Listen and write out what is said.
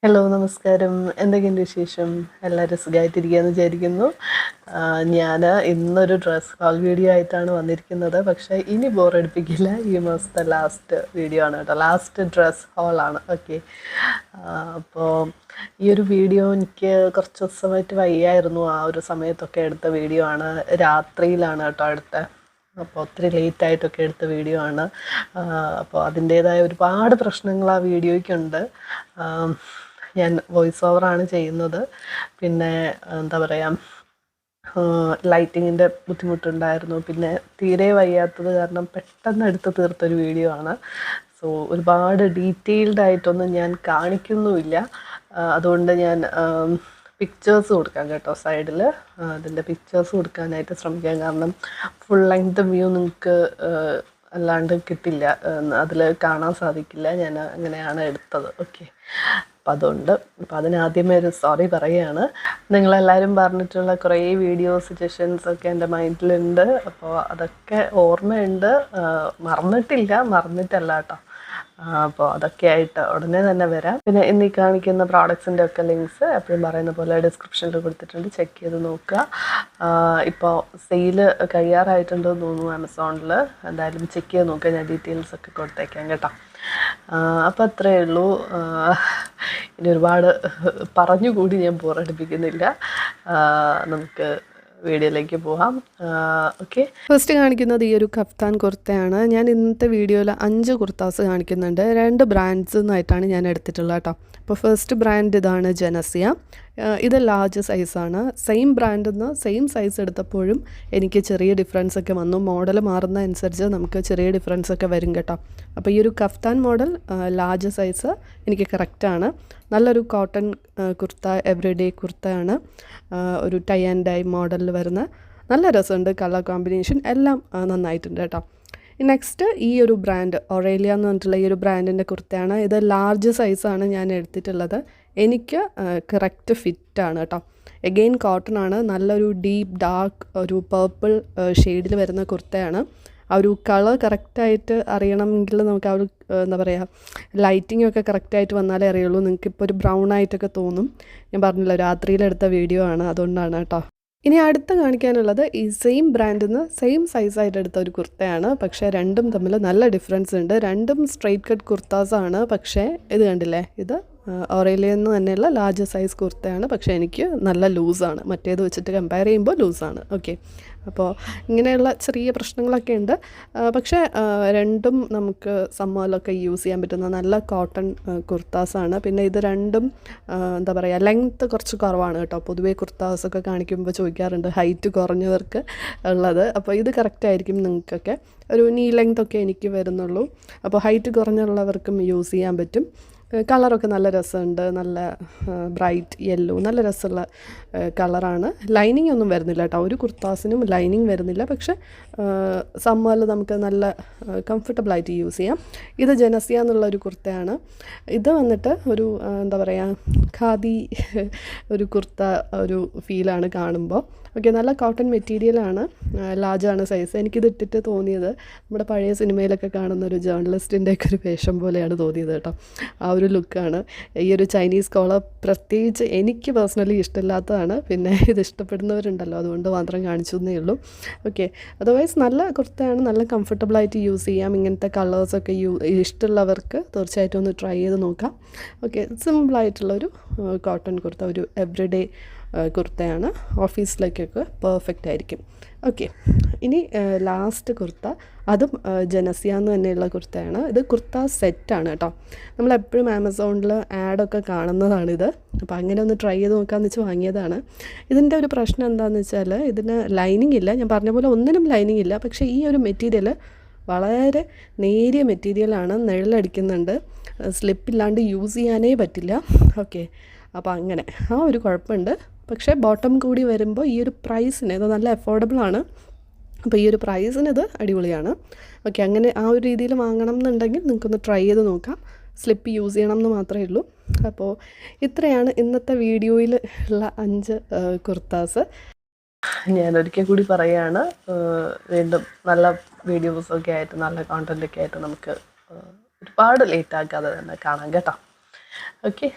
Hello നമസ്കാരം. എന്തൊക്കെയുണ്ട് വിശേഷം? എല്ലാവരും സുഖമായിട്ടിരിക്കുകയെന്ന് വിചാരിക്കുന്നു. ഞാൻ ഇന്നൊരു ഡ്രസ് ഹോൾ വീഡിയോ ആയിട്ടാണ് വന്നിരിക്കുന്നത്. പക്ഷേ ഇനി ബോറടിപ്പിക്കില്ല. ഈ മാസത്തെ ലാസ്റ്റ് വീഡിയോ ആണ് കേട്ടോ. ലാസ്റ്റ് ഡ്രസ് ഹോളാണ്. ഓക്കെ. അപ്പോൾ ഈ ഒരു വീഡിയോ എനിക്ക് കുറച്ച് ദിവസമായിട്ട് വയ്യായിരുന്നു. ആ ഒരു സമയത്തൊക്കെ എടുത്ത വീഡിയോ ആണ്. രാത്രിയിലാണ് കേട്ടോ എടുത്തത്. അപ്പോൾ ഒത്തിരി ലേറ്റായിട്ടൊക്കെ എടുത്ത വീഡിയോ ആണ്. അപ്പോൾ അതിൻ്റേതായ ഒരുപാട് പ്രശ്നങ്ങൾ ആ വീഡിയോയ്ക്കുണ്ട്. ഞാൻ വോയിസ് ഓവറാണ് ചെയ്യുന്നത്. പിന്നെ എന്താ പറയുക, ലൈറ്റിങ്ങിൻ്റെ ബുദ്ധിമുട്ടുണ്ടായിരുന്നു. പിന്നെ തീരെ വയ്യാത്തത് കാരണം പെട്ടെന്ന് എടുത്ത് തീർത്തൊരു വീഡിയോ ആണ്. സോ ഒരുപാട് ഡീറ്റെയിൽഡ് ആയിട്ടൊന്നും ഞാൻ കാണിക്കുന്നുമില്ല. അതുകൊണ്ട് ഞാൻ പിക്ചേഴ്സ് കൊടുക്കാം കേട്ടോ സൈഡിൽ. അതിൻ്റെ പിക്ചേഴ്സ് കൊടുക്കാനായിട്ട് ശ്രമിക്കാം. കാരണം ഫുൾ ലെങ്ത് വ്യൂ നിങ്ങൾക്ക് അല്ലാണ്ട് കിട്ടില്ല, അതിൽ കാണാൻ സാധിക്കില്ല. ഞാൻ അങ്ങനെയാണ് എടുത്തത്. ഓക്കെ. അപ്പം അതുകൊണ്ട് അതിനാദ്യമേ ഒരു സോറി പറയുകയാണ്. നിങ്ങളെല്ലാവരും പറഞ്ഞിട്ടുള്ള കുറേ വീഡിയോ സജഷൻസൊക്കെ എൻ്റെ മൈൻഡിലുണ്ട്. അപ്പോൾ അതൊക്കെ ഓർമ്മയുണ്ട്, മറന്നിട്ടല്ല കേട്ടോ. അപ്പോൾ അതൊക്കെ ആയിട്ട് ഉടനെ തന്നെ വരാം. പിന്നെ ഇന്ന് ഈ കാണിക്കുന്ന പ്രോഡക്ട്സിൻ്റെ ഒക്കെ ലിങ്ക്സ് എപ്പോഴും പറയുന്ന പോലെ ഡിസ്ക്രിപ്ഷനിൽ കൊടുത്തിട്ടുണ്ട്, ചെക്ക് ചെയ്ത് നോക്കുക. ഇപ്പോൾ സെയിൽ കഴിയാറായിട്ടുണ്ടെന്ന് തോന്നുന്നു ആമസോണിൽ. എന്തായാലും ചെക്ക് ചെയ്ത് നോക്കുക. ഞാൻ ഡീറ്റെയിൽസ് ഒക്കെ കൊടുത്തേക്കാം കേട്ടോ. അപ്പോൾ അത്രയേ ഉള്ളൂ. ഇനി ഒരുപാട് പറഞ്ഞുകൂടി ഞാൻ ബോറടിപ്പിക്കുന്നില്ല. നമുക്ക് വീഡിയോയിലേക്ക് പോകാം. ഓക്കെ. ഫസ്റ്റ് കാണിക്കുന്നത് ഈ ഒരു കഫ്താൻ കുർത്തയാണ്. ഞാൻ ഇന്നത്തെ വീഡിയോയിൽ 5 കുർത്താസ് കാണിക്കുന്നുണ്ട്. 2 ബ്രാൻഡ്സ് നിന്നായിട്ടാണ് ഞാൻ എടുത്തിട്ടുള്ളത് കേട്ടോ. അപ്പോൾ ഫസ്റ്റ് ബ്രാൻഡ് ഇതാണ് ജനസിയ. ഇത് ലാർജ് സൈസാണ്. സെയിം ബ്രാൻഡിൽ നിന്ന് സെയിം സൈസ് എടുത്തപ്പോഴും എനിക്ക് ചെറിയ ഡിഫറൻസ് ഒക്കെ വന്നു. മോഡൽ മാറുന്ന അനുസരിച്ച് നമുക്ക് ചെറിയ ഡിഫറൻസ് ഒക്കെ വരും കേട്ടോ. അപ്പോൾ ഈ ഒരു കഫ്താൻ മോഡൽ ലാർജ് സൈസ് എനിക്ക് കറക്റ്റാണ്. നല്ലൊരു കോട്ടൺ കുർത്ത, എവറിഡേ കുർത്തയാണ്. ഒരു ടൈ ആൻഡ് ഡൈ മോഡലിൽ വരുന്ന നല്ല രസമുണ്ട്. കളർ കോമ്പിനേഷൻ എല്ലാം നന്നായിട്ടുണ്ട് കേട്ടോ. നെക്സ്റ്റ് ഈ ഒരു ബ്രാൻഡ് ഒറേലിയ എന്ന് പറഞ്ഞിട്ടുള്ള ഈ ഒരു ബ്രാൻഡിൻ്റെ കുർത്തയാണ്. ഇത് ലാർജ് സൈസാണ് ഞാൻ എടുത്തിട്ടുള്ളത്. എനിക്ക് കറക്റ്റ് ഫിറ്റാണ് കേട്ടോ. എഗെയിൻ കോട്ടൺ ആണ്. നല്ലൊരു ഡീപ്പ് ഡാർക്ക് ഒരു പേർപ്പിൾ ഷെയ്ഡിൽ വരുന്ന കുർത്തയാണ്. ആ ഒരു കളർ കറക്റ്റായിട്ട് അറിയണമെങ്കിൽ നമുക്ക് ആ ഒരു എന്താ പറയുക, ലൈറ്റിംഗ് ഒക്കെ കറക്റ്റായിട്ട് വന്നാലേ അറിയുള്ളൂ. നിങ്ങൾക്കിപ്പോൾ ഒരു ബ്രൗൺ ആയിട്ടൊക്കെ തോന്നും. ഞാൻ പറഞ്ഞില്ല, രാത്രിയിലെടുത്ത വീഡിയോ ആണ്, അതുകൊണ്ടാണ് കേട്ടോ. ഇനി അടുത്ത് കാണിക്കാനുള്ളത് ഈ സെയിം ബ്രാൻഡിൽ നിന്ന് സെയിം സൈസായിട്ട് എടുത്ത ഒരു കുർത്തയാണ്. പക്ഷേ രണ്ടും തമ്മിൽ നല്ല ഡിഫറൻസ് ഉണ്ട്. രണ്ടും സ്ട്രെയിറ്റ് കട്ട് കുർത്താസാണ്. പക്ഷേ ഇത് കണ്ടില്ലേ, ഇത് ഒറേലിയയിൽ നിന്ന് തന്നെയുള്ള ലാർജ് സൈസ് കുർത്തയാണ്. പക്ഷേ എനിക്ക് നല്ല ലൂസാണ്. മറ്റേത് വെച്ചിട്ട് കമ്പയർ ചെയ്യുമ്പോൾ ലൂസാണ്. ഓക്കെ. അപ്പോൾ ഇങ്ങനെയുള്ള ചെറിയ പ്രശ്നങ്ങളൊക്കെ ഉണ്ട്. പക്ഷേ രണ്ടും നമുക്ക് സമ്മറിലൊക്കെ യൂസ് ചെയ്യാൻ പറ്റുന്ന നല്ല കോട്ടൺ കുർത്താസാണ്. പിന്നെ ഇത് രണ്ടും എന്താ പറയുക, ലെങ്ത്ത് കുറച്ച് കുറവാണ് കേട്ടോ. പൊതുവേ കുർത്താസൊക്കെ കാണിക്കുമ്പോൾ ചോദിക്കാറുണ്ട് ഹൈറ്റ് കുറഞ്ഞവർക്ക് ഉള്ളത്. അപ്പോൾ ഇത് കറക്റ്റായിരിക്കും നിങ്ങൾക്കൊക്കെ. ഒരു നീ ലെങ്ത്തൊക്കെ എനിക്ക് വരുന്നുള്ളൂ. അപ്പോൾ ഹൈറ്റ് കുറഞ്ഞുള്ളവർക്കും യൂസ് ചെയ്യാൻ പറ്റും. കളറൊക്കെ നല്ല രസമുണ്ട്. നല്ല ബ്രൈറ്റ് യെല്ലോ, നല്ല രസമുള്ള കളറാണ്. ലൈനിങ് ഒന്നും വരുന്നില്ല കേട്ടോ. ഒരു കുർത്താസിനും ലൈനിങ് വരുന്നില്ല. പക്ഷേ സമ്മറിൽ നമുക്ക് നല്ല കംഫർട്ടബിളായിട്ട് യൂസ് ചെയ്യാം. ഇത് ജനസിയ എന്നുള്ള ഒരു കുർത്തയാണ്. ഇത് വന്നിട്ട് ഒരു എന്താ പറയുക, ഖാദി ഒരു കുർത്ത ഒരു ഫീലാണ് കാണുമ്പോൾ. ഓക്കെ. നല്ല കോട്ടൺ മെറ്റീരിയലാണ്. ലാർജാണ് സൈസ്. എനിക്കിത് ഇട്ടിട്ട് തോന്നിയത് നമ്മുടെ പഴയ സിനിമയിലൊക്കെ കാണുന്ന ഒരു ജേർണലിസ്റ്റിൻ്റെയൊക്കെ ഒരു വേഷം പോലെയാണ് തോന്നിയത് കേട്ടോ. ആ ഒരു ലുക്കാണ്. ഈ ഒരു ചൈനീസ് കോളർ പ്രത്യേകിച്ച് എനിക്ക് പേഴ്സണലി ഇഷ്ടമില്ലാത്തതാണ്. പിന്നെ ഇത് ഇഷ്ടപ്പെടുന്നവരുണ്ടല്ലോ, അതുകൊണ്ട് മാത്രം കാണിച്ചു എന്നേ ഉള്ളൂ. ഓക്കെ. അതർവൈസ് നല്ല കുർത്തയാണ്. നല്ല കംഫർട്ടബിളായിട്ട് യൂസ് ചെയ്യാം. ഇങ്ങനത്തെ കളേഴ്സൊക്കെ ഇഷ്ടമുള്ളവർക്ക് തീർച്ചയായിട്ടും ഒന്ന് ട്രൈ ചെയ്ത് നോക്കാം. ഓക്കെ. സിമ്പിളായിട്ടുള്ളൊരു കോട്ടൺ കുർത്ത, ഒരു എവറിഡേ കുർത്തയാണ്. ഓഫീസിലേക്കൊക്കെ പെർഫെക്റ്റ് ആയിരിക്കും. ഓക്കെ. ഇനി ലാസ്റ്റ് കുർത്ത, അതും ജനസിയ എന്ന് തന്നെയുള്ള കുർത്തയാണ്. ഇത് കുർത്ത സെറ്റാണ് കേട്ടോ. നമ്മളെപ്പോഴും ആമസോണിൽ ആഡൊക്കെ കാണുന്നതാണിത്. അപ്പോൾ അങ്ങനെ ഒന്ന് ട്രൈ ചെയ്ത് നോക്കാമെന്ന് വെച്ച് വാങ്ങിയതാണ്. ഇതിൻ്റെ ഒരു പ്രശ്നം എന്താണെന്ന് വെച്ചാൽ ഇതിന് ലൈനിങ് ഇല്ല. ഞാൻ പറഞ്ഞ പോലെ ഒന്നിനും ലൈനിങ് ഇല്ല. പക്ഷേ ഈ ഒരു മെറ്റീരിയൽ വളരെ നേരിയ മെറ്റീരിയലാണ്. നിഴലടിക്കുന്നുണ്ട്. സ്ലിപ്പില്ലാണ്ട് യൂസ് ചെയ്യാനേ പറ്റില്ല. ഓക്കെ. അപ്പോൾ അങ്ങനെ ആ ഒരു കുഴപ്പമുണ്ട്. പക്ഷേ ബോട്ടം കൂടി വരുമ്പോൾ ഈ ഒരു പ്രൈസിന് ഇത് നല്ല അഫോർഡബിളാണ്. അപ്പോൾ ഈ ഒരു പ്രൈസിന് ഇത് അടിപൊളിയാണ്. ഓക്കെ. അങ്ങനെ ആ ഒരു രീതിയിൽ വാങ്ങണം എന്നുണ്ടെങ്കിൽ നിങ്ങൾക്കൊന്ന് ട്രൈ ചെയ്ത് നോക്കാം. സ്ലിപ്പ് യൂസ് ചെയ്യണം എന്ന് മാത്രമേ ഉള്ളൂ. അപ്പോൾ ഇത്രയാണ് ഇന്നത്തെ വീഡിയോയിൽ ഉള്ള 5 കുർത്താസ്. ഞാനൊരിക്കൽ കൂടി പറയുകയാണ്, വീണ്ടും നല്ല വീഡിയോസൊക്കെ ആയിട്ട് നല്ല കോണ്ടൻറ്റൊക്കെ ആയിട്ട് നമുക്ക് ഒരുപാട് ലേറ്റ് ആക്കാതെ തന്നെ കാണാം കേട്ടോ. ഓക്കെ.